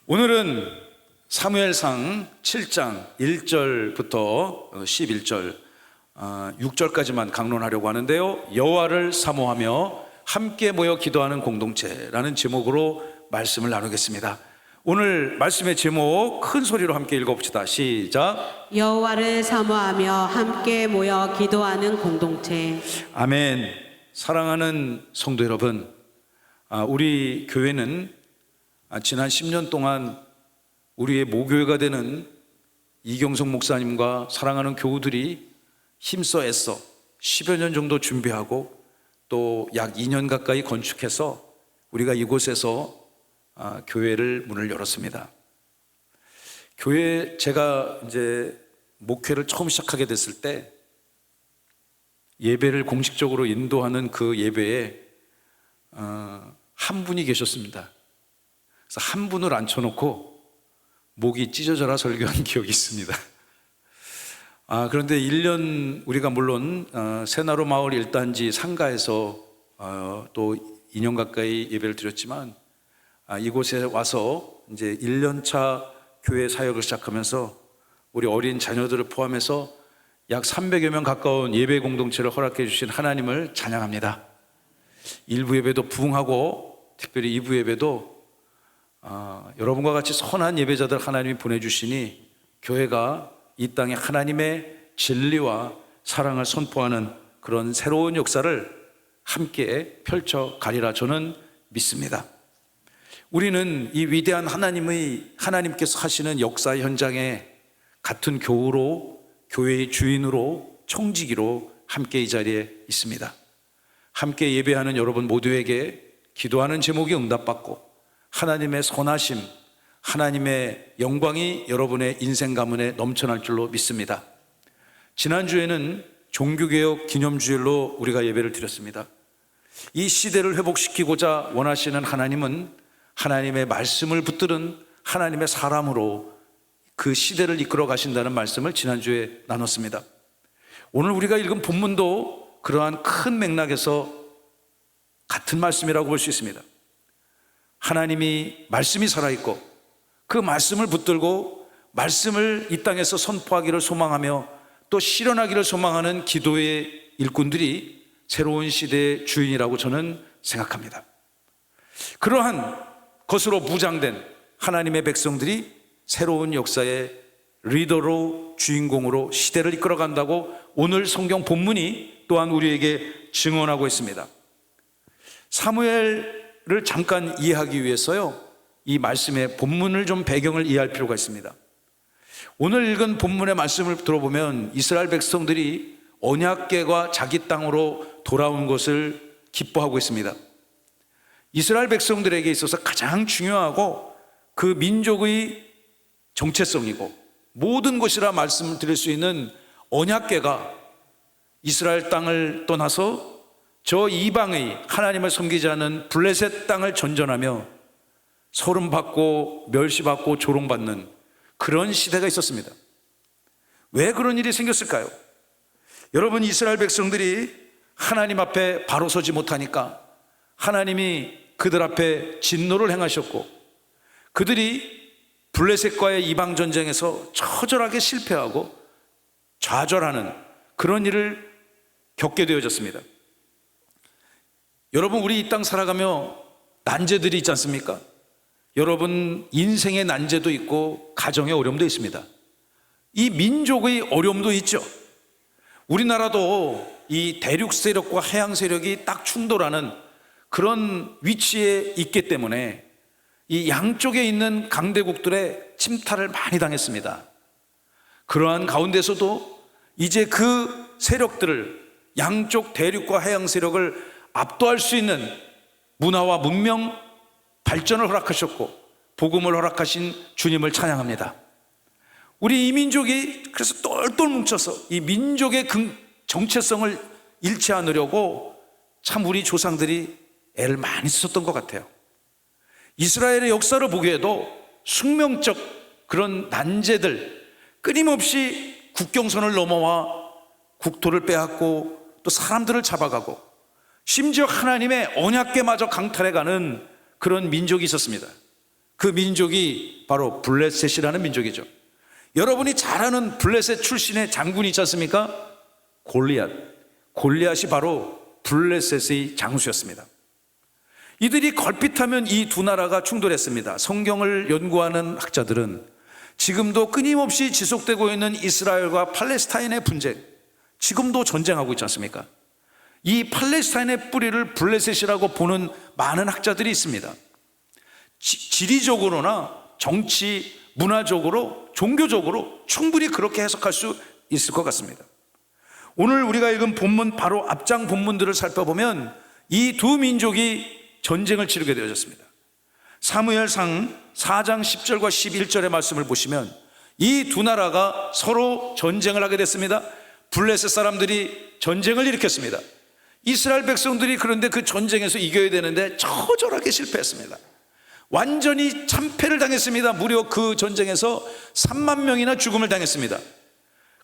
오늘은 사무엘상 7장 1절부터 11절 6절까지만 강론하려고 하는데요, 여호와를 사모하며 함께 모여 기도하는 공동체라는 제목으로 말씀을 나누겠습니다. 오늘 말씀의 제목 큰 소리로 함께 읽어봅시다. 시작. 여호와를 사모하며 함께 모여 기도하는 공동체. 아멘. 사랑하는 성도 여러분, 우리 교회는 지난 10년 동안 우리의 모교회가 되는 이경석 목사님과 사랑하는 교우들이 힘써 애써 10여 년 정도 준비하고 또 약 2년 가까이 건축해서 우리가 이곳에서 교회를 문을 열었습니다. 제가 이제 목회를 처음 시작하게 됐을 때 예배를 공식적으로 인도하는 그 예배에 한 분이 계셨습니다. 그래서 한 분을 앉혀놓고 목이 찢어져라 설교한 기억이 있습니다. 그런데 1년 우리가 물론 새나루 마을 1단지 상가에서 또 2년 가까이 예배를 드렸지만 이곳에 와서 이제 1년차 교회 사역을 시작하면서 우리 어린 자녀들을 포함해서 약 300여 명 가까운 예배 공동체를 허락해 주신 하나님을 찬양합니다. 1부 예배도 부흥하고 특별히 2부 예배도 여러분과 같이 선한 예배자들 하나님이 보내주시니 교회가 이 땅에 하나님의 진리와 사랑을 선포하는 그런 새로운 역사를 함께 펼쳐가리라 저는 믿습니다. 우리는 이 위대한 하나님께서 하시는 역사 현장에 같은 교우로, 교회의 주인으로, 청지기로 함께 이 자리에 있습니다. 함께 예배하는 여러분 모두에게 기도하는 제목이 응답받고 하나님의 선하심, 하나님의 영광이 여러분의 인생 가문에 넘쳐날 줄로 믿습니다. 지난주에는 종교개혁 기념주일로 우리가 예배를 드렸습니다. 이 시대를 회복시키고자 원하시는 하나님은 하나님의 말씀을 붙들은 하나님의 사람으로 그 시대를 이끌어 가신다는 말씀을 지난주에 나눴습니다. 오늘 우리가 읽은 본문도 그러한 큰 맥락에서 같은 말씀이라고 볼 수 있습니다. 하나님이 말씀이 살아있고 그 말씀을 붙들고 말씀을 이 땅에서 선포하기를 소망하며 또 실현하기를 소망하는 기도의 일꾼들이 새로운 시대의 주인이라고 저는 생각합니다. 그러한 것으로 무장된 하나님의 백성들이 새로운 역사의 리더로, 주인공으로 시대를 이끌어간다고 오늘 성경 본문이 또한 우리에게 증언하고 있습니다. 사무엘을 잠깐 이해하기 위해서요, 이 말씀의 본문을 좀 배경을 이해할 필요가 있습니다. 오늘 읽은 본문의 말씀을 들어보면 이스라엘 백성들이 언약궤가 자기 땅으로 돌아온 것을 기뻐하고 있습니다. 이스라엘 백성들에게 있어서 가장 중요하고 그 민족의 정체성이고 모든 것이라 말씀을 드릴 수 있는 언약궤가 이스라엘 땅을 떠나서 저 이방의 하나님을 섬기지 않은 블레셋 땅을 전전하며 소름받고 멸시받고 조롱받는 그런 시대가 있었습니다. 왜 그런 일이 생겼을까요? 여러분, 이스라엘 백성들이 하나님 앞에 바로 서지 못하니까 하나님이 그들 앞에 진노를 행하셨고 그들이 블레셋과의 이방 전쟁에서 처절하게 실패하고 좌절하는 그런 일을 겪게 되어졌습니다. 여러분, 우리 이 땅 살아가며 난제들이 있지 않습니까? 여러분, 인생의 난제도 있고 가정의 어려움도 있습니다. 이 민족의 어려움도 있죠. 우리나라도 이 대륙 세력과 해양 세력이 딱 충돌하는 그런 위치에 있기 때문에 이 양쪽에 있는 강대국들의 침탈을 많이 당했습니다. 그러한 가운데서도 이제 그 세력들을, 양쪽 대륙과 해양 세력을 압도할 수 있는 문화와 문명 발전을 허락하셨고 복음을 허락하신 주님을 찬양합니다. 우리 이 민족이 그래서 똘똘 뭉쳐서 이 민족의 정체성을 잃지 않으려고 참 우리 조상들이 애를 많이 썼던 것 같아요. 이스라엘의 역사를 보기에도 숙명적 그런 난제들, 끊임없이 국경선을 넘어와 국토를 빼앗고 또 사람들을 잡아가고 심지어 하나님의 언약궤마저 강탈해가는 그런 민족이 있었습니다. 그 민족이 바로 블레셋이라는 민족이죠. 여러분이 잘 아는 블레셋 출신의 장군이 있지 않습니까? 골리앗이 바로 블레셋의 장수였습니다. 이들이 걸핏하면 이 두 나라가 충돌했습니다. 성경을 연구하는 학자들은 지금도 끊임없이 지속되고 있는 이스라엘과 팔레스타인의 분쟁, 지금도 전쟁하고 있지 않습니까? 이 팔레스타인의 뿌리를 블레셋이라고 보는 많은 학자들이 있습니다. 지리적으로나 정치, 문화적으로, 종교적으로 충분히 그렇게 해석할 수 있을 것 같습니다. 오늘 우리가 읽은 본문 바로 앞장 본문들을 살펴보면 이 두 민족이 전쟁을 치르게 되어졌습니다. 사무엘상 4장 10절과 11절의 말씀을 보시면 이 두 나라가 서로 전쟁을 하게 됐습니다. 블레셋 사람들이 전쟁을 일으켰습니다. 이스라엘 백성들이 그런데 그 전쟁에서 이겨야 되는데 처절하게 실패했습니다. 완전히 참패를 당했습니다. 무려 그 전쟁에서 3만 명이나 죽음을 당했습니다.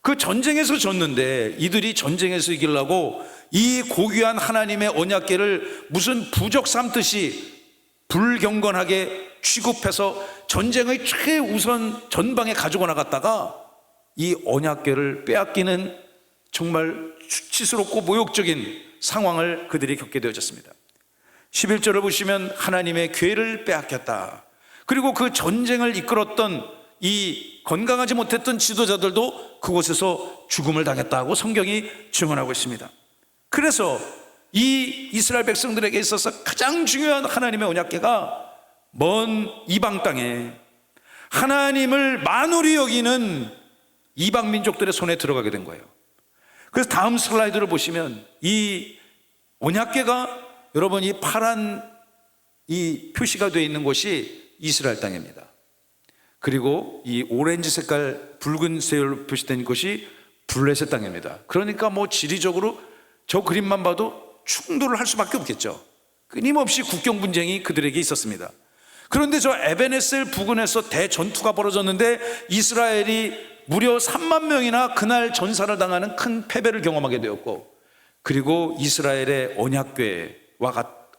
그 전쟁에서 졌는데 이들이 전쟁에서 이기려고 이 고귀한 하나님의 언약궤를 무슨 부적 삼듯이 불경건하게 취급해서 전쟁의 최우선 전방에 가지고 나갔다가 이 언약궤를 빼앗기는 정말 수치스럽고 모욕적인 상황을 그들이 겪게 되어졌습니다. 11절을 보시면 하나님의 궤를 빼앗겼다. 그리고 그 전쟁을 이끌었던 이 건강하지 못했던 지도자들도 그곳에서 죽음을 당했다고 성경이 증언하고 있습니다. 그래서 이 이스라엘 백성들에게 있어서 가장 중요한 하나님의 언약궤가 먼 이방 땅에 하나님을 만홀히 여기는 이방 민족들의 손에 들어가게 된 거예요. 그래서 다음 슬라이드를 보시면 이 언약궤가 여러분 이 파란 이 표시가 되어 있는 곳이 이스라엘 땅입니다. 그리고 이 오렌지 색깔 붉은 세율로 표시된 곳이 블레셋 땅입니다. 그러니까 뭐 지리적으로 저 그림만 봐도 충돌을 할 수밖에 없겠죠. 끊임없이 국경 분쟁이 그들에게 있었습니다. 그런데 저 에베네셀 부근에서 대전투가 벌어졌는데 이스라엘이 무려 3만 명이나 그날 전사를 당하는 큰 패배를 경험하게 되었고, 그리고 이스라엘의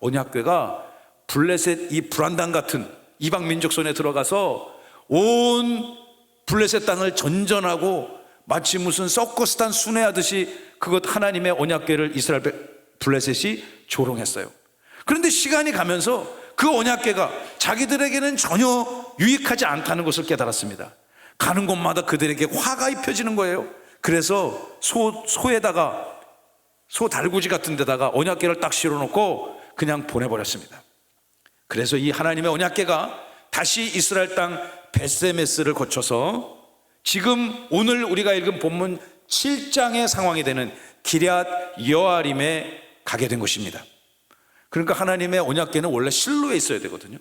언약궤가 블레셋 이 불안당 같은 이방 민족 손에 들어가서 온 블레셋 땅을 전전하고 마치 무슨 서커스단 순회하듯이 그것 하나님의 언약궤를 이스라엘 블레셋이 조롱했어요. 그런데 시간이 가면서 그 언약궤가 자기들에게는 전혀 유익하지 않다는 것을 깨달았습니다. 가는 곳마다 그들에게 화가 입혀지는 거예요. 그래서 소에다가 소 달구지 같은 데다가 언약궤를 딱 실어놓고 그냥 보내버렸습니다. 그래서 이 하나님의 언약궤가 다시 이스라엘 땅 베세메스를 거쳐서 지금 오늘 우리가 읽은 본문 7장의 상황이 되는 기럇 여아림에 가게 된 것입니다. 그러니까 하나님의 언약궤는 원래 실로에 있어야 되거든요.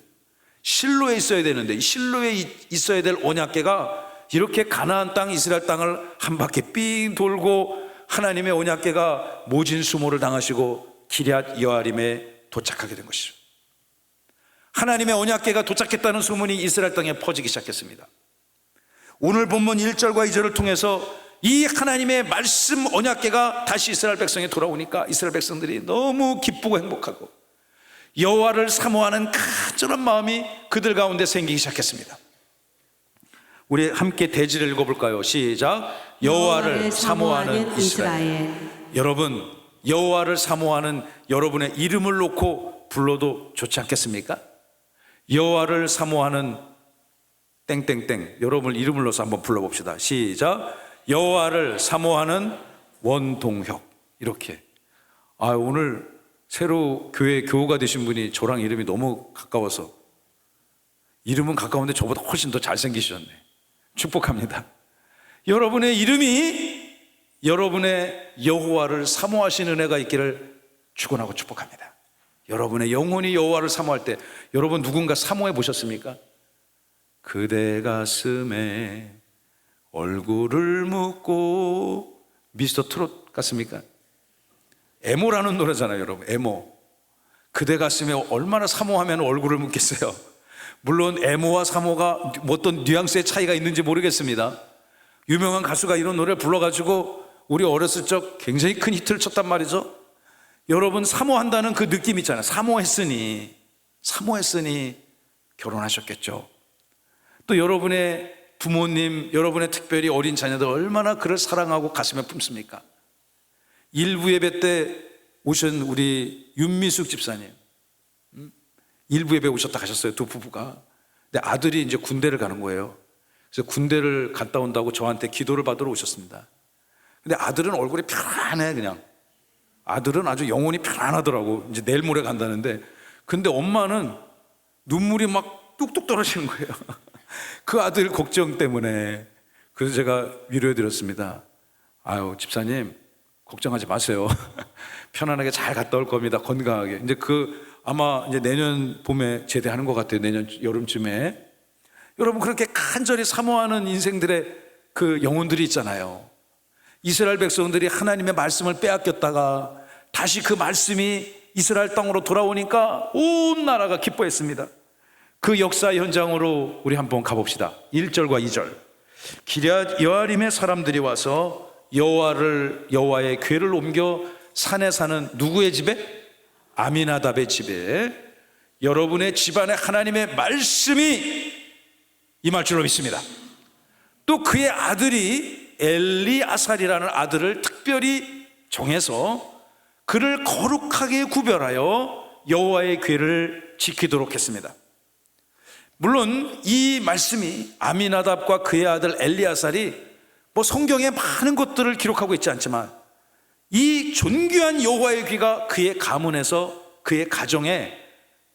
실로에 있어야 되는데 실로에 있어야 될 언약궤가 이렇게 가나안 땅 이스라엘 땅을 한 바퀴 삥 돌고 하나님의 언약궤가 모진 수모를 당하시고 기럇 여아림에 도착하게 된 것이죠. 하나님의 언약궤가 도착했다는 소문이 이스라엘 땅에 퍼지기 시작했습니다. 오늘 본문 1절과 2절을 통해서 이 하나님의 말씀 언약궤가 다시 이스라엘 백성에 돌아오니까 이스라엘 백성들이 너무 기쁘고 행복하고 여호와를 사모하는 간절한 마음이 그들 가운데 생기기 시작했습니다. 우리 함께 대지를 읽어볼까요? 시작. 여호와를 사모하는 이스라엘. 여러분, 여호와를 사모하는 여러분의 이름을 놓고 불러도 좋지 않겠습니까? 여호와를 사모하는 땡땡땡, 여러분 이름을 넣어서 한번 불러봅시다. 시작. 여호와를 사모하는 원동혁. 이렇게. 오늘 새로 교회 교우가 되신 분이 저랑 이름이 너무 가까워서, 이름은 가까운데 저보다 훨씬 더 잘생기셨네. 축복합니다. 여러분의 이름이 여러분의 여호와를 사모하시는 은혜가 있기를 축원하고 축복합니다. 여러분의 영혼이 여호와를 사모할 때 여러분 누군가 사모해 보셨습니까? 그대 가슴에 얼굴을 묻고, 미스터 트롯 같습니까? 에모라는 노래잖아요, 여러분. 에모. 그대 가슴에 얼마나 사모하면 얼굴을 묻겠어요. 물론 에모와 사모가 어떤 뉘앙스의 차이가 있는지 모르겠습니다. 유명한 가수가 이런 노래를 불러가지고 우리 어렸을 적 굉장히 큰 히트를 쳤단 말이죠. 여러분, 사모한다는 그 느낌 있잖아요. 사모했으니 결혼하셨겠죠. 또 여러분의 부모님, 여러분의 특별히 어린 자녀들 얼마나 그를 사랑하고 가슴에 품습니까? 일부 예배 때 오신 우리 윤미숙 집사님, 일부 예배 오셨다 가셨어요. 두 부부가. 근데 아들이 이제 군대를 가는 거예요. 그래서 군대를 갔다 온다고 저한테 기도를 받으러 오셨습니다. 근데 아들은 얼굴이 편안해. 그냥 아들은 아주 영혼이 편안하더라고. 이제 내일 모레 간다는데, 근데 엄마는 눈물이 막 뚝뚝 떨어지는 거예요. 그 아들 걱정 때문에. 그래서 제가 위로해 드렸습니다. 아유, 집사님 걱정하지 마세요. 편안하게 잘 갔다 올 겁니다. 건강하게. 이제 아마 이제 내년 봄에 제대하는 것 같아요. 내년 여름쯤에. 여러분, 그렇게 간절히 사모하는 인생들의 그 영혼들이 있잖아요. 이스라엘 백성들이 하나님의 말씀을 빼앗겼다가 다시 그 말씀이 이스라엘 땅으로 돌아오니까 온 나라가 기뻐했습니다. 그 역사 현장으로 우리 한번 가봅시다. 1절과 2절. 기럇 여아림의 사람들이 와서 여호와의 궤를 옮겨 산에 사는 누구의 집에? 아미나답의 집에. 여러분의 집안에 하나님의 말씀이 임할 줄로 믿습니다. 또 그의 아들이 엘리아살이라는 아들을 특별히 정해서 그를 거룩하게 구별하여 여호와의 궤를 지키도록 했습니다. 물론 이 말씀이 아미나답과 그의 아들 엘리아살이 성경에 많은 것들을 기록하고 있지 않지만 이 존귀한 여호와의 귀가 그의 가문에서 그의 가정에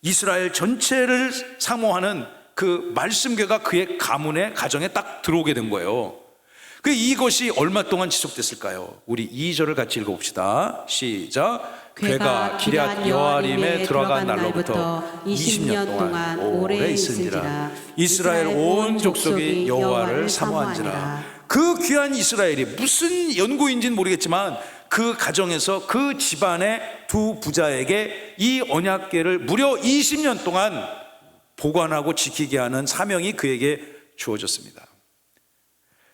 이스라엘 전체를 사모하는 그 말씀궤가 그의 가문의 가정에 딱 들어오게 된 거예요. 이것이 얼마 동안 지속됐을까요? 우리 2절을 같이 읽어봅시다. 시작. 궤가 기럇 여아림에 들어간 날로부터 20년 동안 오래 있은지라. 이스라엘 온 족속이 여호와를 사모한지라. 그 귀한 이스라엘이 무슨 연고인지는 모르겠지만 그 가정에서 그 집안의 두 부자에게 이 언약궤를 무려 20년 동안 보관하고 지키게 하는 사명이 그에게 주어졌습니다.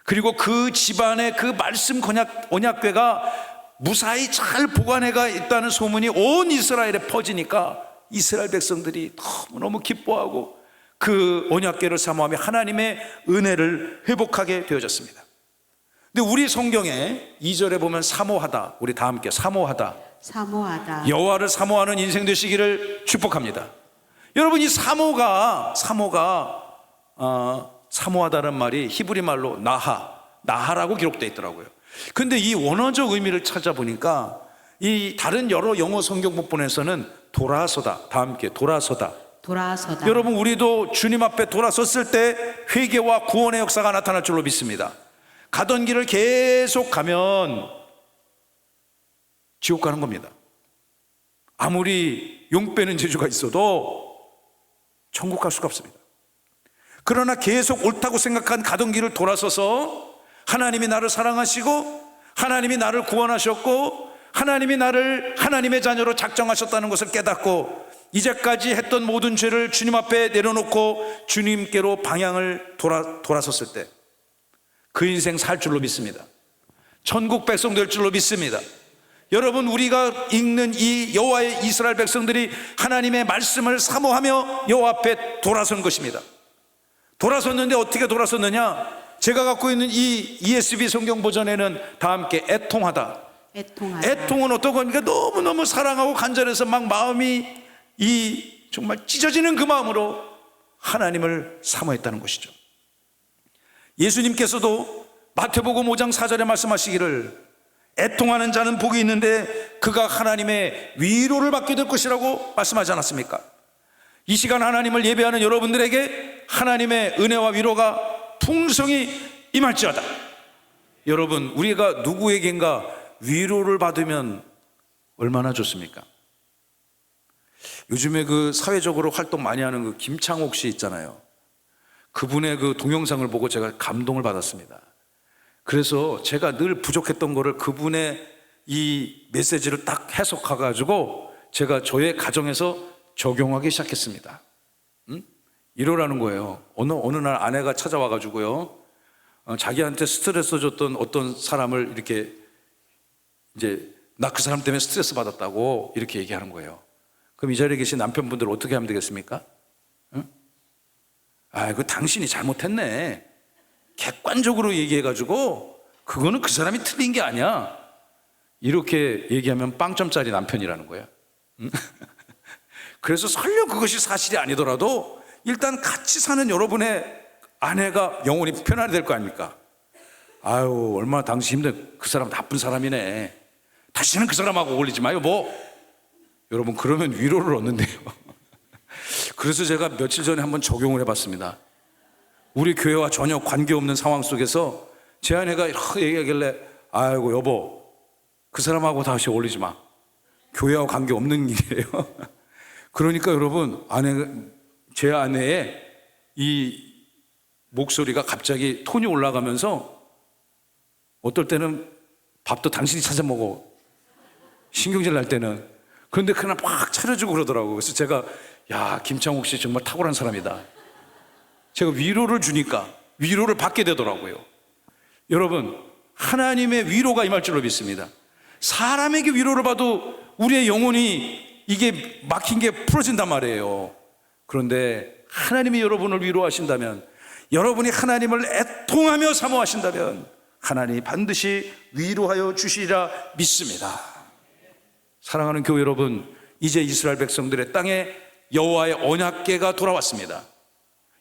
그리고 그 집안의 그 말씀 언약궤가 무사히 잘 보관해가 있다는 소문이 온 이스라엘에 퍼지니까 이스라엘 백성들이 너무너무 기뻐하고 그 언약궤를 사모하며 하나님의 은혜를 회복하게 되어졌습니다. 근데 우리 성경에 2절에 보면 사모하다, 우리 다 함께 사모하다, 여호와를 사모하는 인생 되시기를 축복합니다. 여러분, 이 사모하다는 말이 히브리 말로 나하라고 기록되어 있더라고요. 근데 이 원어적 의미를 찾아보니까 이 다른 여러 영어 성경 본문에서는 돌아서다, 다 함께 돌아서다. 여러분, 우리도 주님 앞에 돌아섰을 때 회개와 구원의 역사가 나타날 줄로 믿습니다. 가던 길을 계속 가면 지옥 가는 겁니다. 아무리 용 빼는 재주가 있어도 천국 갈 수가 없습니다. 그러나 계속 옳다고 생각한 가던 길을 돌아서서 하나님이 나를 사랑하시고 하나님이 나를 구원하셨고 하나님이 나를 하나님의 자녀로 작정하셨다는 것을 깨닫고 이제까지 했던 모든 죄를 주님 앞에 내려놓고 주님께로 방향을 돌아섰을 때 그 인생 살 줄로 믿습니다. 천국 백성 될 줄로 믿습니다. 여러분, 우리가 읽는 이 여호와의 이스라엘 백성들이 하나님의 말씀을 사모하며 여호와 앞에 돌아선 것입니다. 돌아섰는데 어떻게 돌아섰느냐? 제가 갖고 있는 이 ESV 성경 버전에는 다 함께 애통하다. 애통은 어떤 겁니까? 너무너무 사랑하고 간절해서 막 마음이 정말 찢어지는 그 마음으로 하나님을 사모했다는 것이죠. 예수님께서도 마태복음 5장 4절에 말씀하시기를 애통하는 자는 복이 있는데 그가 하나님의 위로를 받게 될 것이라고 말씀하지 않았습니까? 이 시간 하나님을 예배하는 여러분들에게 하나님의 은혜와 위로가 풍성히 임할지어다. 여러분, 우리가 누구에겐가 위로를 받으면 얼마나 좋습니까? 요즘에 그 사회적으로 활동 많이 하는 그 김창옥 씨 있잖아요. 그분의 그 동영상을 보고 제가 감동을 받았습니다. 그래서 제가 늘 부족했던 거를 그분의 이 메시지를 딱 해석해가지고 제가 저의 가정에서 적용하기 시작했습니다. 이러라는 거예요. 어느 날 아내가 찾아와가지고요, 자기한테 스트레스 줬던 어떤 사람을 이렇게 이제 나 그 사람 때문에 스트레스 받았다고 이렇게 얘기하는 거예요. 그럼 이 자리에 계신 남편분들 어떻게 하면 되겠습니까? 그 당신이 잘못했네. 객관적으로 얘기해가지고 그거는 그 사람이 틀린 게 아니야. 이렇게 얘기하면 빵점짜리 남편이라는 거야. 그래서 설령 그것이 사실이 아니더라도 일단 같이 사는 여러분의 아내가 영혼이 편안히 될 거 아닙니까? 아유, 얼마나 당신 힘든, 그 사람 나쁜 사람이네. 다시는 그 사람하고 어울리지 마요. 여러분, 그러면 위로를 얻는데요. 그래서 제가 며칠 전에 한번 적용을 해봤습니다. 우리 교회와 전혀 관계없는 상황 속에서 제 아내가 이렇게 얘기하길래, 아이고 여보, 그 사람하고 다시 어울리지 마. 교회와 관계없는 일이에요. 그러니까 여러분, 제 아내의 이 목소리가 갑자기 톤이 올라가면서 어떨 때는 밥도 당신이 찾아 먹어. 신경질 날 때는. 그런데 그날 막 차려주고 그러더라고요. 그래서 제가, 야, 김창욱 씨 정말 탁월한 사람이다. 제가 위로를 주니까 위로를 받게 되더라고요. 여러분, 하나님의 위로가 임할 줄로 믿습니다. 사람에게 위로를 받아도 우리의 영혼이 이게 막힌 게 풀어진단 말이에요. 그런데 하나님이 여러분을 위로하신다면, 여러분이 하나님을 애통하며 사모하신다면 하나님이 반드시 위로하여 주시리라 믿습니다. 사랑하는 교회 여러분, 이제 이스라엘 백성들의 땅에 여호와의 언약궤가 돌아왔습니다.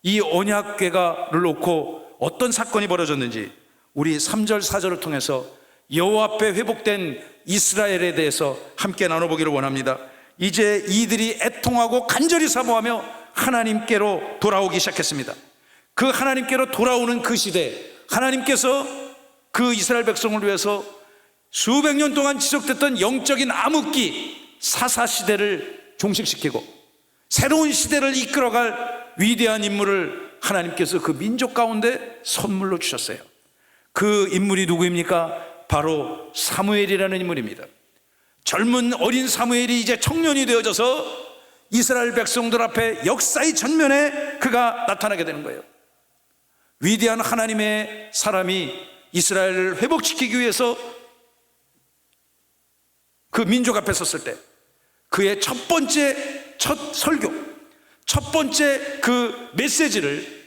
이 언약궤를 놓고 어떤 사건이 벌어졌는지 우리 3절 4절을 통해서 여호와 앞에 회복된 이스라엘에 대해서 함께 나눠보기를 원합니다. 이제 이들이 애통하고 간절히 사모하며 하나님께로 돌아오기 시작했습니다. 그 하나님께로 돌아오는 그 시대, 하나님께서 그 이스라엘 백성을 위해서 수백 년 동안 지속됐던 영적인 암흑기 사사시대를 종식시키고 새로운 시대를 이끌어갈 위대한 인물을 하나님께서 그 민족 가운데 선물로 주셨어요. 그 인물이 누구입니까? 바로 사무엘이라는 인물입니다. 젊은 어린 사무엘이 이제 청년이 되어져서 이스라엘 백성들 앞에 역사의 전면에 그가 나타나게 되는 거예요. 위대한 하나님의 사람이 이스라엘을 회복시키기 위해서 그 민족 앞에 섰을 때 그의 첫 번째 설교, 첫 번째 그 메시지를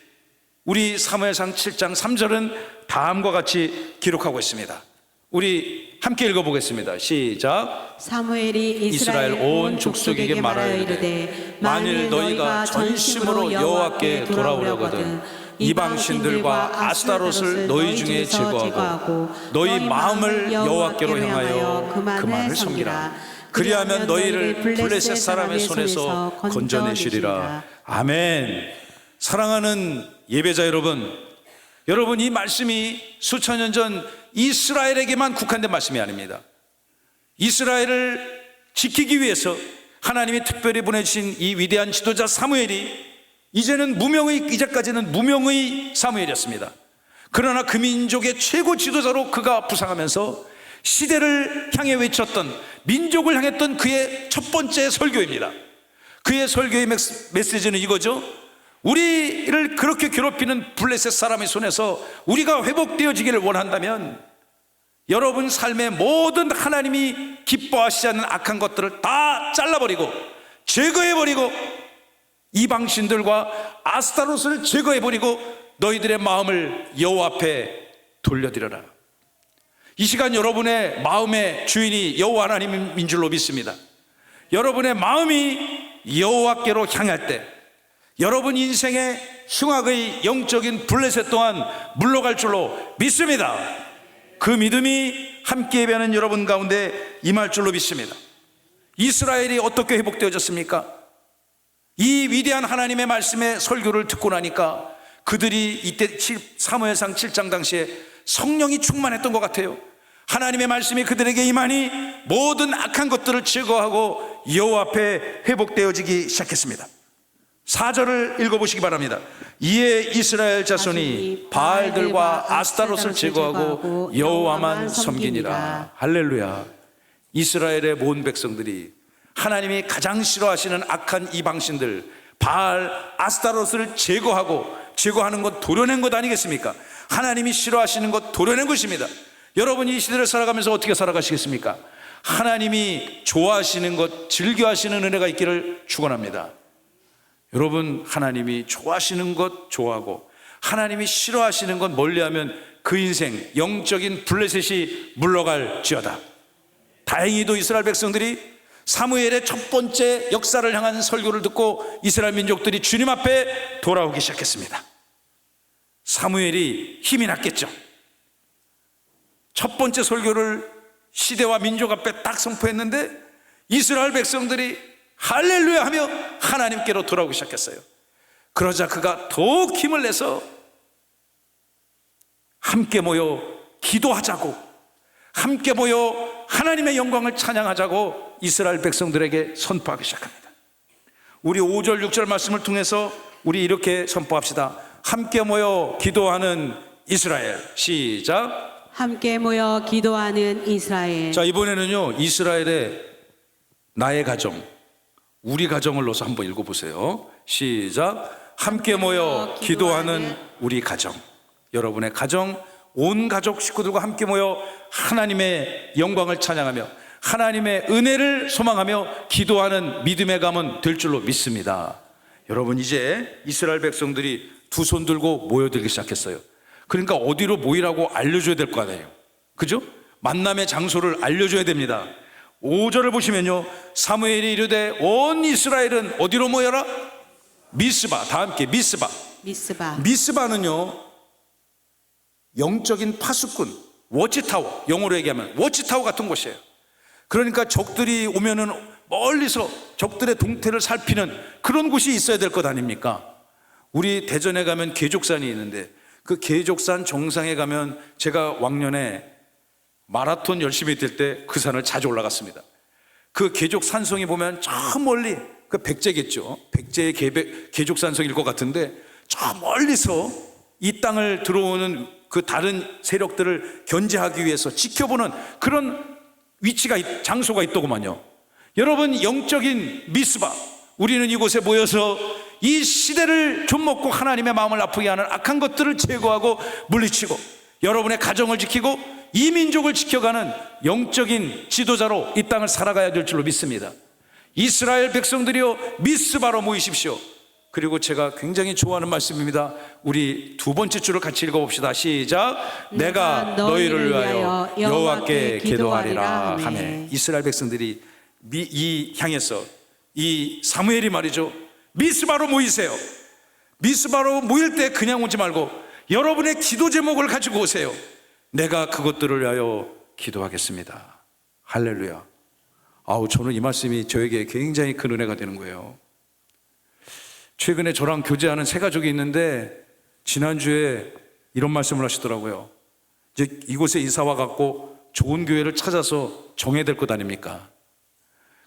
우리 사무엘상 7장 3절은 다음과 같이 기록하고 있습니다. 우리 함께 읽어보겠습니다. 시작. 사무엘이 이스라엘 온 족속에게 말하여 이르되 만일 너희가 전심으로 여호와께 돌아오려거든 이방 신들과 아스타롯을 너희 중에 제거하고 너희 마음을 여호와께로 향하여 그만을 섬기라. 그리하면 너희를 블레셋 사람의 손에서 건져내시리라. 아멘. 사랑하는 예배자 여러분, 이 말씀이 수천 년 전 이스라엘에게만 국한된 말씀이 아닙니다. 이스라엘을 지키기 위해서 하나님이 특별히 보내주신 이 위대한 지도자 사무엘이 이제까지는 무명의 사무엘이었습니다. 그러나 그 민족의 최고 지도자로 그가 부상하면서 시대를 향해 외쳤던, 민족을 향했던 그의 첫 번째 설교입니다. 그의 설교의 메시지는 이거죠. 우리를 그렇게 괴롭히는 블레셋 사람의 손에서 우리가 회복되어지기를 원한다면 여러분 삶의 모든 하나님이 기뻐하시지 않는 악한 것들을 다 잘라버리고 제거해버리고 이방신들과 아스타롯을 제거해버리고 너희들의 마음을 여호와 앞에 돌려드려라. 이 시간 여러분의 마음의 주인이 여호와 하나님인 줄로 믿습니다. 여러분의 마음이 여호와께로 향할 때 여러분 인생의 흉악의 영적인 블레셋 또한 물러갈 줄로 믿습니다. 그 믿음이 함께 예배하는 여러분 가운데 임할 줄로 믿습니다. 이스라엘이 어떻게 회복되어졌습니까? 이 위대한 하나님의 말씀의 설교를 듣고 나니까 그들이 이때 사무엘상 7장 당시에 성령이 충만했던 것 같아요. 하나님의 말씀이 그들에게 임하니 모든 악한 것들을 제거하고 여호와 앞에 회복되어지기 시작했습니다. 4절을 읽어보시기 바랍니다. 이에 이스라엘 자손이 바알들과 아스타롯을 제거하고 여호와만 섬기니라. 할렐루야. 이스라엘의 모든 백성들이 하나님이 가장 싫어하시는 악한 이방신들 바알, 아스타롯을 제거하는 것, 도려낸 것 아니겠습니까? 하나님이 싫어하시는 것 도려낸 것입니다. 여러분이 이 시대를 살아가면서 어떻게 살아가시겠습니까? 하나님이 좋아하시는 것, 즐겨하시는 은혜가 있기를 축원합니다. 여러분, 하나님이 좋아하시는 것 좋아하고 하나님이 싫어하시는 것 멀리하면 그 인생 영적인 블레셋이 물러갈지어다. 다행히도 이스라엘 백성들이 사무엘의 첫 번째 역사를 향한 설교를 듣고 이스라엘 민족들이 주님 앞에 돌아오기 시작했습니다. 사무엘이 힘이 났겠죠. 첫 번째 설교를 시대와 민족 앞에 딱 선포했는데 이스라엘 백성들이 할렐루야 하며 하나님께로 돌아오기 시작했어요. 그러자 그가 더욱 힘을 내서 함께 모여 기도하자고, 함께 모여 하나님의 영광을 찬양하자고 이스라엘 백성들에게 선포하기 시작합니다. 우리 5절 6절 말씀을 통해서 우리 이렇게 선포합시다. 함께 모여 기도하는 이스라엘. 시작. 함께 모여 기도하는 이스라엘. 자, 이번에는요, 이스라엘의 나의 가정, 우리 가정을 넣어서 한번 읽어보세요. 시작. 함께 모여 기도하는 우리 가정. 여러분의 가정, 온 가족 식구들과 함께 모여 하나님의 영광을 찬양하며 하나님의 은혜를 소망하며 기도하는 믿음의 가문 될 줄로 믿습니다. 여러분, 이제 이스라엘 백성들이 두 손 들고 모여들기 시작했어요. 그러니까 어디로 모이라고 알려줘야 될 거 아니에요. 그죠? 만남의 장소를 알려줘야 됩니다. 5절을 보시면요, 사무엘이 이르되 온 이스라엘은 어디로 모여라? 미스바. 다 함께 미스바. 미스바. 미스바는요, 영적인 파수꾼, 워치타워, 영어로 얘기하면 워치타워 같은 곳이에요. 그러니까 적들이 오면은 멀리서 적들의 동태를 살피는 그런 곳이 있어야 될 것 아닙니까? 우리 대전에 가면 계족산이 있는데 그 계족산 정상에 가면 제가 왕년에 마라톤 열심히 뛸 때 그 산을 자주 올라갔습니다. 그 계족 산성이 보면 저 멀리, 그 백제겠죠. 백제의 계족 산성일 것 같은데 저 멀리서 이 땅을 들어오는 그 다른 세력들을 견제하기 위해서 지켜보는 그런 위치가, 장소가 있더구만요. 여러분, 영적인 미스바, 우리는 이곳에 모여서 이 시대를 좀먹고 하나님의 마음을 아프게 하는 악한 것들을 제거하고 물리치고 여러분의 가정을 지키고 이 민족을 지켜가는 영적인 지도자로 이 땅을 살아가야 될 줄로 믿습니다. 이스라엘 백성들이여 미스바로 모이십시오. 그리고 제가 굉장히 좋아하는 말씀입니다. 우리 두 번째 줄을 같이 읽어봅시다. 시작. 내가 너희를 위하여 여호와께 기도하리라 하매. 이스라엘 백성들이 이 향해서 이 사무엘이 말이죠, 미스바로 모이세요. 미스바로 모일 때 그냥 오지 말고 여러분의 기도 제목을 가지고 오세요. 내가 그것들을 위하여 기도하겠습니다. 할렐루야. 아우, 저는 이 말씀이 저에게 굉장히 큰 은혜가 되는 거예요. 최근에 저랑 교제하는 세 가족이 있는데 지난주에 이런 말씀을 하시더라고요. 이제 이곳에 이사 와갖고 좋은 교회를 찾아서 정해야 될 것 아닙니까?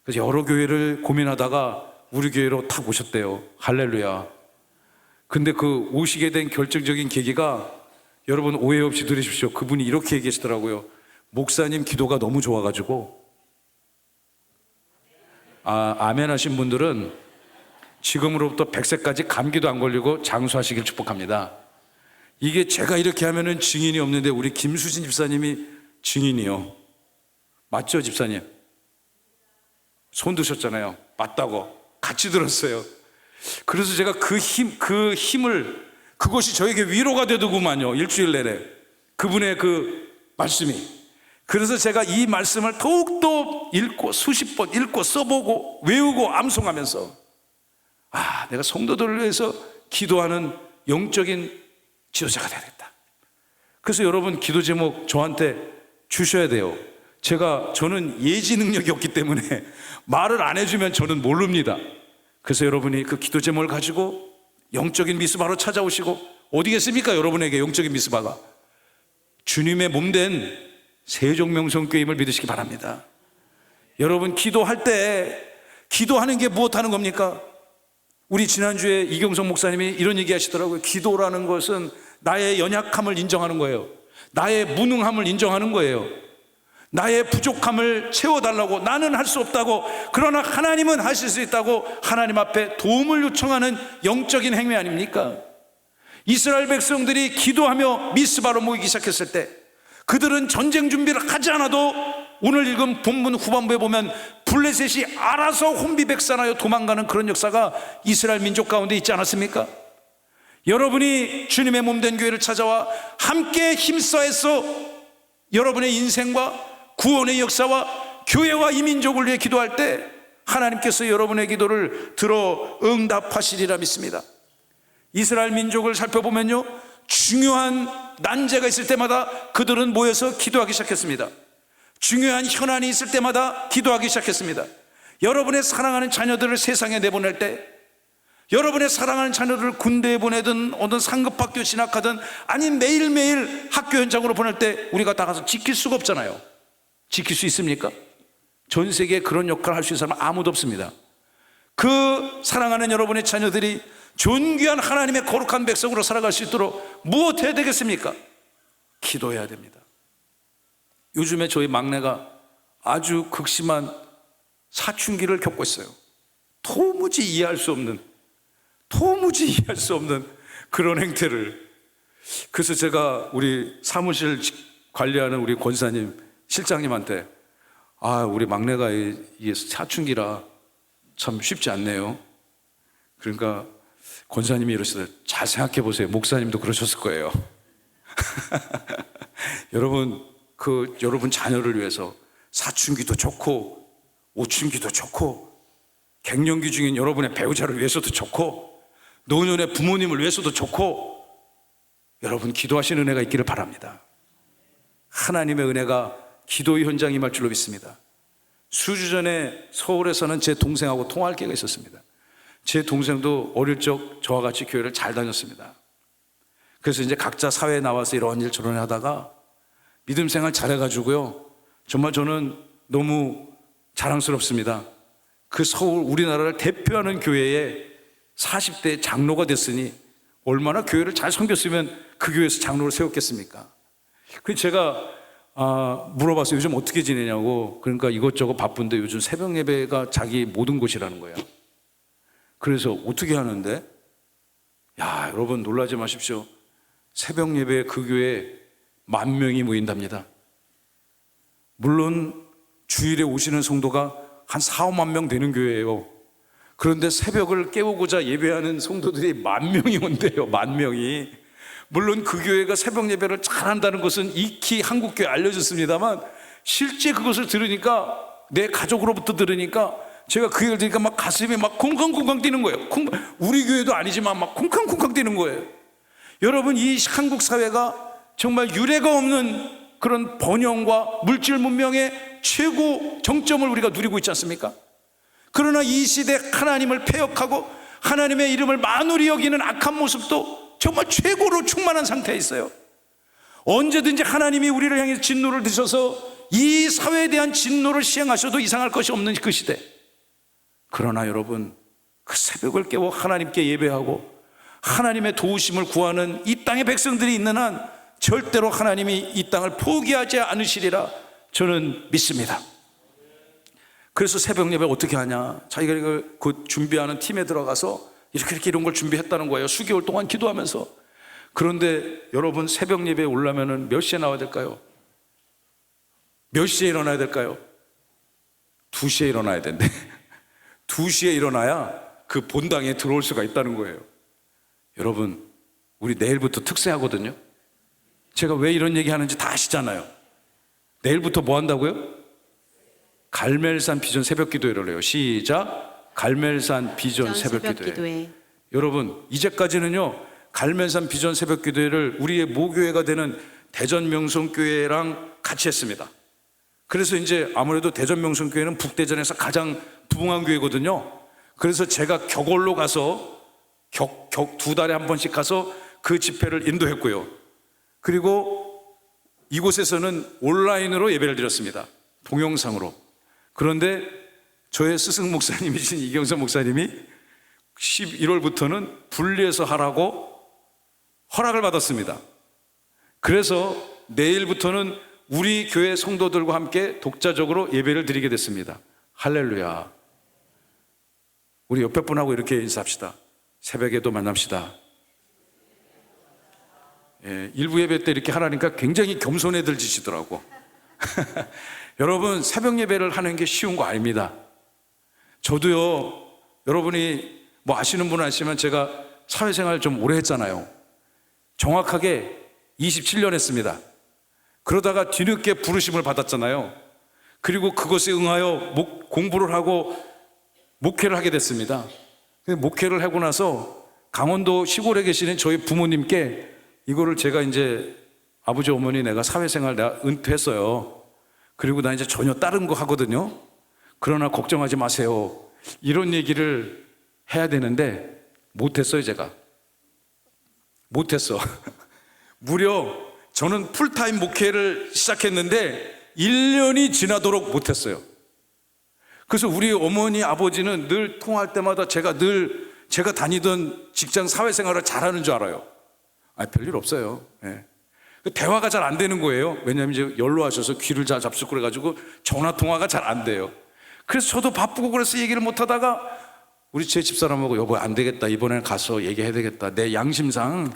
그래서 여러 교회를 고민하다가 우리 교회로 탁 오셨대요. 할렐루야. 근데 그 오시게 된 결정적인 계기가, 여러분 오해 없이 들으십시오. 그분이 이렇게 얘기하시더라고요. 목사님 기도가 너무 좋아가지고, 아멘 하신 분들은 지금으로부터 100세까지 감기도 안 걸리고 장수하시길 축복합니다. 이게 제가 이렇게 하면은 증인이 없는데 우리 김수진 집사님이 증인이요. 맞죠, 집사님? 손 드셨잖아요. 맞다고 같이 들었어요. 그래서 제가 그 힘을, 그것이 저에게 위로가 되더구만요. 일주일 내내 그분의 그 말씀이. 그래서 제가 이 말씀을 더욱더 읽고 수십 번 읽고 써보고 외우고 암송하면서, 내가 성도들을 위해서 기도하는 영적인 지도자가 되야겠다. 그래서 여러분, 기도 제목 저한테 주셔야 돼요. 저는 예지 능력이 없기 때문에 말을 안 해주면 저는 모릅니다. 그래서 여러분이 그 기도 제목을 가지고 영적인 미스바로 찾아오시고, 어디겠습니까? 여러분에게 영적인 미스바가 주님의 몸된 세종명성교임을 믿으시기 바랍니다. 여러분, 기도할 때 기도하는 게 무엇하는 겁니까? 우리 지난주에 이경성 목사님이 이런 얘기 하시더라고요. 기도라는 것은 나의 연약함을 인정하는 거예요. 나의 무능함을 인정하는 거예요. 나의 부족함을 채워달라고, 나는 할 수 없다고, 그러나 하나님은 하실 수 있다고 하나님 앞에 도움을 요청하는 영적인 행위 아닙니까? 이스라엘 백성들이 기도하며 미스바로 모이기 시작했을 때 그들은 전쟁 준비를 하지 않아도 오늘 읽은 본문 후반부에 보면 블레셋이 알아서 혼비백산하여 도망가는 그런 역사가 이스라엘 민족 가운데 있지 않았습니까? 여러분이 주님의 몸된 교회를 찾아와 함께 힘써서 여러분의 인생과 구원의 역사와 교회와 이 민족을 위해 기도할 때 하나님께서 여러분의 기도를 들어 응답하시리라 믿습니다. 이스라엘 민족을 살펴보면요, 중요한 난제가 있을 때마다 그들은 모여서 기도하기 시작했습니다. 중요한 현안이 있을 때마다 기도하기 시작했습니다. 여러분의 사랑하는 자녀들을 세상에 내보낼 때, 여러분의 사랑하는 자녀들을 군대에 보내든 어떤 상급학교 진학하든 아니 매일매일 학교 현장으로 보낼 때 우리가 다 가서 지킬 수가 없잖아요. 지킬 수 있습니까? 전 세계에 그런 역할을 할 수 있는 사람은 아무도 없습니다. 그 사랑하는 여러분의 자녀들이 존귀한 하나님의 거룩한 백성으로 살아갈 수 있도록 무엇해야 되겠습니까? 기도해야 됩니다. 요즘에 저희 막내가 아주 극심한 사춘기를 겪고 있어요. 도무지 이해할 수 없는 그런 행태를. 그래서 제가 우리 사무실 관리하는 우리 권사님, 실장님한테 우리 막내가 이게 사춘기라 참 쉽지 않네요. 그러니까 권사님이 이러시더라고요. 잘 생각해 보세요. 목사님도 그러셨을 거예요. 여러분 자녀를 위해서 사춘기도 좋고 오춘기도 좋고 갱년기 중인 여러분의 배우자를 위해서도 좋고 노년의 부모님을 위해서도 좋고 여러분 기도하시는 은혜가 있기를 바랍니다. 하나님의 은혜가 기도의 현장이 임할 줄로 믿습니다. 수주 전에 서울에서는 제 동생하고 통화할 기회가 있었습니다. 제 동생도 어릴 적 저와 같이 교회를 잘 다녔습니다. 그래서 이제 각자 사회에 나와서 이런 일 저런 일 하다가 믿음 생활 잘해가지고요, 정말 저는 너무 자랑스럽습니다. 그 서울 우리나라를 대표하는 교회에 40대 장로가 됐으니 얼마나 교회를 잘 섬겼으면 그 교회에서 장로를 세웠겠습니까? 그래서 제가 물어봤어요. 요즘 어떻게 지내냐고. 그러니까 이것저것 바쁜데 요즘 새벽 예배가 자기 모든 곳이라는 거예요. 그래서 어떻게 하는데? 여러분 놀라지 마십시오. 새벽 예배에 그 교회에 10,000명이 모인답니다. 물론 주일에 오시는 성도가 한 4-5만 명 되는 교회예요. 그런데 새벽을 깨우고자 예배하는 성도들이 10,000명이 온대요. 10,000명이. 물론 그 교회가 새벽 예배를 잘한다는 것은 익히 한국교회에 알려졌습니다만 실제 그것을 들으니까, 내 가족으로부터 들으니까 제가 그 얘기를 들으니까 막 가슴이 막 쿵쾅쿵쾅 뛰는 거예요. 우리 교회도 아니지만 막 쿵쾅쿵쾅 뛰는 거예요. 여러분, 이 한국 사회가 정말 유례가 없는 그런 번영과 물질 문명의 최고 정점을 우리가 누리고 있지 않습니까? 그러나 이 시대 하나님을 패역하고 하나님의 이름을 만우리 여기는 악한 모습도 정말 최고로 충만한 상태에 있어요. 언제든지 하나님이 우리를 향해 진노를 드셔서 이 사회에 대한 진노를 시행하셔도 이상할 것이 없는 그 시대. 그러나 여러분, 그 새벽을 깨워 하나님께 예배하고 하나님의 도우심을 구하는 이 땅의 백성들이 있는 한 절대로 하나님이 이 땅을 포기하지 않으시리라 저는 믿습니다. 그래서 새벽 예배 어떻게 하냐, 자기가 그 준비하는 팀에 들어가서 이렇게 이런 걸 준비했다는 거예요. 수개월 동안 기도하면서. 그런데 여러분, 새벽 예배에 오려면 몇 시에 나와야 될까요? 몇 시에 일어나야 될까요? 2시에 일어나야 된대. 2시에 일어나야 그 본당에 들어올 수가 있다는 거예요. 여러분, 우리 내일부터 특세하거든요. 제가 왜 이런 얘기 하는지 다 아시잖아요. 내일부터 뭐 한다고요? 갈멜산 비전 새벽 기도회를 해요. 시작. 갈멜산 비전 새벽 기도회. 여러분, 이제까지는요, 갈멜산 비전 새벽 기도회를 우리의 모교회가 되는 대전 명성교회랑 같이 했습니다. 그래서 이제 아무래도 대전 명성교회는 북대전에서 가장 부흥한 교회거든요. 그래서 제가 격월로 가서 2달에 한 번씩 가서 그 집회를 인도했고요. 그리고 이곳에서는 온라인으로 예배를 드렸습니다. 동영상으로. 그런데 저의 스승 목사님이신 이경선 목사님이 11월부터는 분리해서 하라고 허락을 받았습니다. 그래서 내일부터는 우리 교회 성도들과 함께 독자적으로 예배를 드리게 됐습니다. 할렐루야. 우리 옆에 분하고 이렇게 인사합시다. 새벽에도 만납시다. 일부 예배 때 이렇게 하라니까 굉장히 겸손해들 지시더라고. 여러분, 새벽 예배를 하는 게 쉬운 거 아닙니다. 저도요, 여러분이 뭐 아시는 분은 아시지만 제가 사회생활 좀 오래 했잖아요. 정확하게 27년 했습니다. 그러다가 뒤늦게 부르심을 받았잖아요. 그리고 그것에 응하여 공부를 하고 목회를 하게 됐습니다. 목회를 하고 나서 강원도 시골에 계시는 저희 부모님께 이거를 제가 이제 아버지 어머니 내가 사회생활 내가 은퇴했어요. 그리고 나 이제 전혀 다른 거 하거든요. 그러나 걱정하지 마세요. 이런 얘기를 해야 되는데 못했어요. 제가 못했어. 무려 저는 풀타임 목회를 시작했는데 1년이 지나도록 못했어요. 그래서 우리 어머니 아버지는 늘 통화할 때마다 제가 다니던 직장 사회생활을 잘하는 줄 알아요. 별일 없어요. 예. 대화가 잘 안 되는 거예요. 왜냐하면 이제 연로하셔서 귀를 잘 잡수고 그래가지고 전화 통화가 잘 안 돼요. 그래서 저도 바쁘고 그래서 얘기를 못 하다가 우리 제 집사람하고 여보 안 되겠다, 이번에는 가서 얘기해야 되겠다, 내 양심상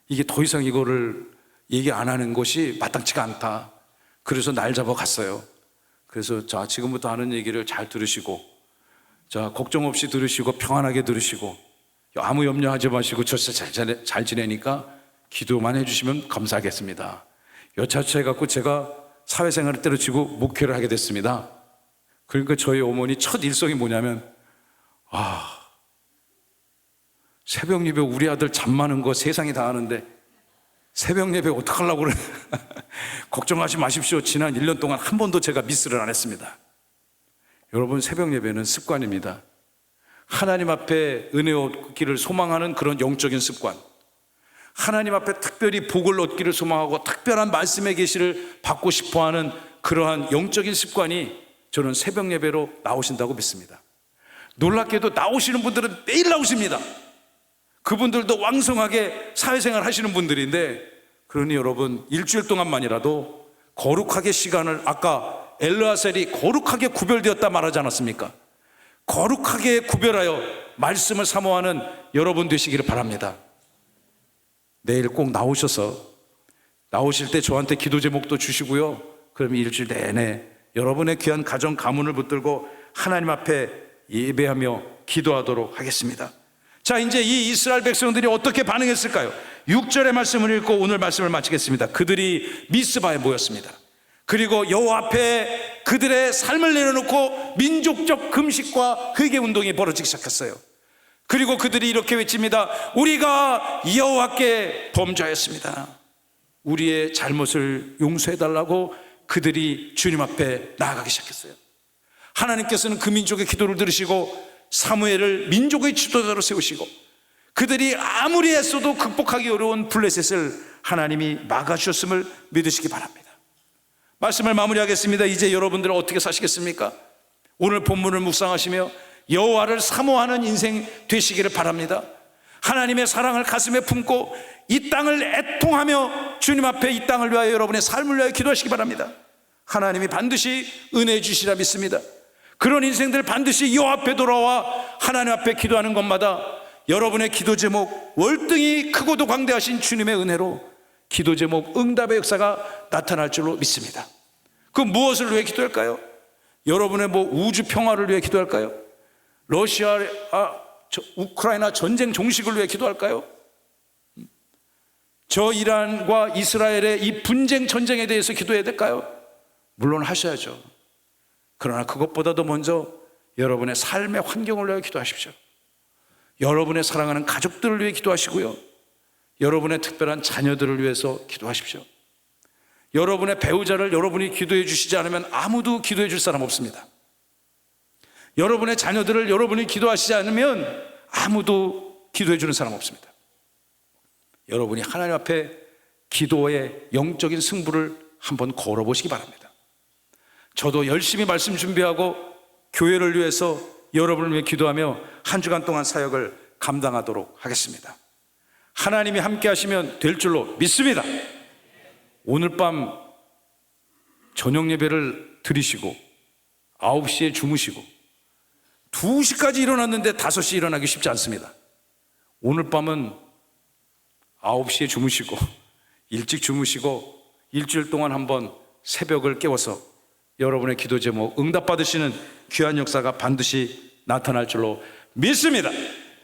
이게 더 이상 이거를 얘기 안 하는 것이 마땅치가 않다. 그래서 날 잡아 갔어요. 그래서 자, 지금부터 하는 얘기를 잘 들으시고, 자, 걱정 없이 들으시고 평안하게 들으시고 아무 염려하지 마시고 저 잘 지내니까 기도만 해주시면 감사하겠습니다. 여차치 해갖고 제가 사회생활을 때려치고 목회를 하게 됐습니다. 그러니까 저희 어머니 첫 일성이 뭐냐면, 새벽 예배 우리 아들 잠 많은 거 세상이 다 아는데 새벽 예배 어떡하려고 그래. 걱정하지 마십시오. 지난 1년 동안 한 번도 제가 미스를 안 했습니다. 여러분, 새벽 예배는 습관입니다. 하나님 앞에 은혜 얻기를 소망하는 그런 영적인 습관, 하나님 앞에 특별히 복을 얻기를 소망하고 특별한 말씀의 계시를 받고 싶어하는 그러한 영적인 습관이 저는 새벽 예배로 나오신다고 믿습니다. 놀랍게도 나오시는 분들은 매일 나오십니다. 그분들도 왕성하게 사회생활 하시는 분들인데, 그러니 여러분, 일주일 동안만이라도 거룩하게 시간을, 아까 엘르아셀이 거룩하게 구별되었다 말하지 않았습니까? 거룩하게 구별하여 말씀을 사모하는 여러분 되시기를 바랍니다. 내일 꼭 나오실 때 저한테 기도 제목도 주시고요. 그러면 일주일 내내 여러분의 귀한 가정 가문을 붙들고 하나님 앞에 예배하며 기도하도록 하겠습니다. 자, 이제 이 이스라엘 백성들이 어떻게 반응했을까요? 6절의 말씀을 읽고 오늘 말씀을 마치겠습니다. 그들이 미스바에 모였습니다. 그리고 여호와 앞에 그들의 삶을 내려놓고 민족적 금식과 회개 운동이 벌어지기 시작했어요. 그리고 그들이 이렇게 외칩니다. 우리가 여호와께 범죄하였습니다. 우리의 잘못을 용서해달라고 그들이 주님 앞에 나아가기 시작했어요. 하나님께서는 그 민족의 기도를 들으시고 사무엘을 민족의 지도자로 세우시고, 그들이 아무리 애써도 극복하기 어려운 블레셋을 하나님이 막아주셨음을 믿으시기 바랍니다. 말씀을 마무리하겠습니다. 이제 여러분들은 어떻게 사시겠습니까? 오늘 본문을 묵상하시며 여호와를 사모하는 인생 되시기를 바랍니다. 하나님의 사랑을 가슴에 품고 이 땅을 애통하며 주님 앞에 이 땅을 위하여 여러분의 삶을 위하여 기도하시기 바랍니다. 하나님이 반드시 은혜 주시라 믿습니다. 그런 인생들 반드시 여호와 앞에 돌아와 하나님 앞에 기도하는 것마다 여러분의 기도 제목, 월등히 크고도 광대하신 주님의 은혜로 기도 제목 응답의 역사가 나타날 줄로 믿습니다. 그 무엇을 위해 기도할까요? 여러분의 우주 평화를 위해 기도할까요? 우크라이나 전쟁 종식을 위해 기도할까요? 저 이란과 이스라엘의 이 분쟁 전쟁에 대해서 기도해야 될까요? 물론 하셔야죠. 그러나 그것보다도 먼저 여러분의 삶의 환경을 위해 기도하십시오. 여러분의 사랑하는 가족들을 위해 기도하시고요, 여러분의 특별한 자녀들을 위해서 기도하십시오. 여러분의 배우자를 여러분이 기도해 주시지 않으면 아무도 기도해 줄 사람 없습니다. 여러분의 자녀들을 여러분이 기도하시지 않으면 아무도 기도해 주는 사람 없습니다. 여러분이 하나님 앞에 기도의 영적인 승부를 한번 걸어보시기 바랍니다. 저도 열심히 말씀 준비하고 교회를 위해서 여러분을 위해 기도하며 한 주간 동안 사역을 감당하도록 하겠습니다. 하나님이 함께 하시면 될 줄로 믿습니다. 오늘 밤 저녁 예배를 드리시고 9시에 주무시고 2시까지 일어났는데 5시에 일어나기 쉽지 않습니다. 오늘 밤은 9시에 주무시고 일찍 주무시고 일주일 동안 한번 새벽을 깨워서 여러분의 기도 제목 응답받으시는 귀한 역사가 반드시 나타날 줄로 믿습니다.